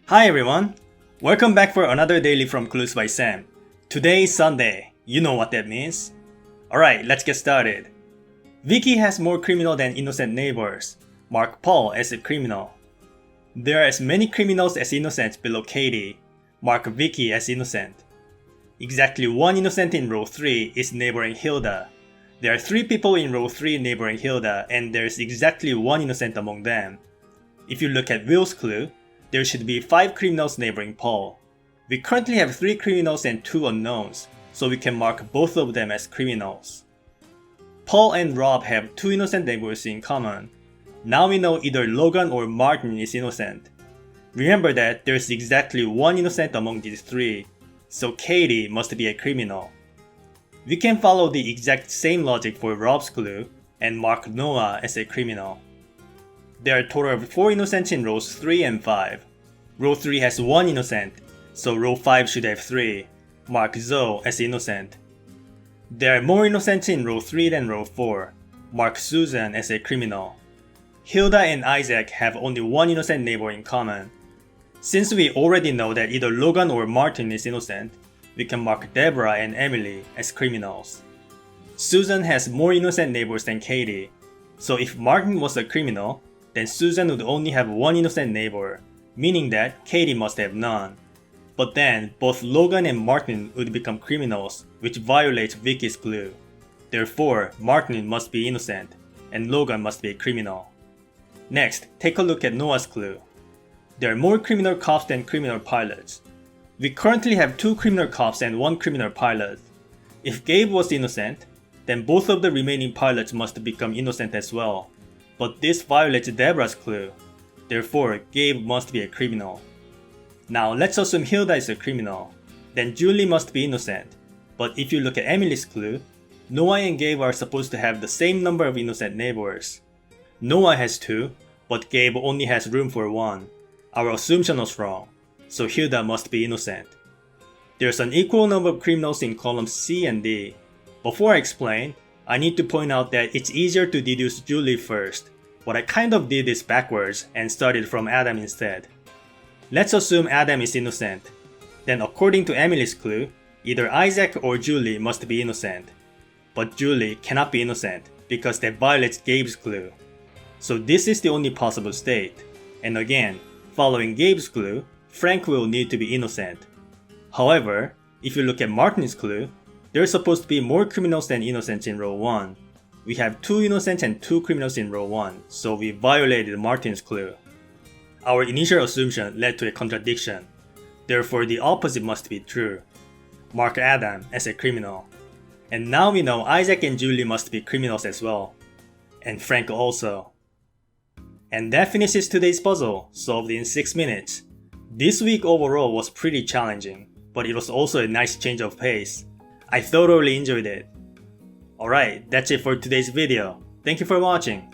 Hi everyone! Welcome back for another daily from Clues by Sam. Today is Sunday. You know what that means? Alright, let's get started. Vicky has more criminal than innocent neighbors. Mark Paul as a criminal. There are as many criminals as innocents below Katie. Mark Vicky as innocent. Exactly one innocent in row 3 is neighboring Hilda. There are 3 people in row 3 neighboring Hilda and there's exactly one innocent among them. If you look at Will's clue, there should be 5 criminals neighboring Paul. We currently have 3 criminals and 2 unknowns, so we can mark both of them as criminals. Paul and Rob have 2 innocent neighbors in common. Now we know either Logan or Martin is innocent. Remember that there's exactly one innocent among these 3, so Katie must be a criminal. We can follow the exact same logic for Rob's clue and mark Noah as a criminal. There are a total of 4 innocents in rows 3 and 5. Row 3 has 1 innocent, so row 5 should have 3. Mark Zoe as innocent. There are more innocents in row 3 than row 4. Mark Susan as a criminal. Hilda and Isaac have only 1 innocent neighbor in common. Since we already know that either Logan or Martin is innocent, we can mark Deborah and Emily as criminals. Susan has more innocent neighbors than Katie, so if Martin was a criminal, then Susan would only have 1 innocent neighbor, meaning that Katie must have none. But then, both Logan and Martin would become criminals, which violates Vicky's clue. Therefore, Martin must be innocent, and Logan must be a criminal. Next, take a look at Noah's clue. There are more criminal cops than criminal pilots. We currently have 2 criminal cops and 1 criminal pilot. If Gabe was innocent, then both of the remaining pilots must become innocent as well. But this violates Deborah's clue. Therefore, Gabe must be a criminal. Now let's assume Hilda is a criminal. Then Yuli must be innocent. But if you look at Emily's clue, Noah and Gabe are supposed to have the same number of innocent neighbors. Noah has 2, but Gabe only has room for 1. Our assumption was wrong, so Hilda must be innocent. There's an equal number of criminals in columns C and D. Before I explain, I need to point out that it's easier to deduce Yuli first, but I kind of did this backwards and started from Adam instead. Let's assume Adam is innocent. Then according to Emily's clue, either Isaac or Yuli must be innocent. But Yuli cannot be innocent because that violates Gabe's clue. So this is the only possible state. And again, following Gabe's clue, Frank will need to be innocent. However, if you look at Martin's clue, there's supposed to be more criminals than innocents in row 1. We have 2 innocents and 2 criminals in row 1, so we violated Martin's clue. Our initial assumption led to a contradiction. Therefore, the opposite must be true. Mark Adam as a criminal. And now we know Isaac and Yuli must be criminals as well. And Frank also. And that finishes today's puzzle, solved in 6 minutes. This week overall was pretty challenging, but it was also a nice change of pace. I thoroughly enjoyed it. Alright, that's it for today's video. Thank you for watching.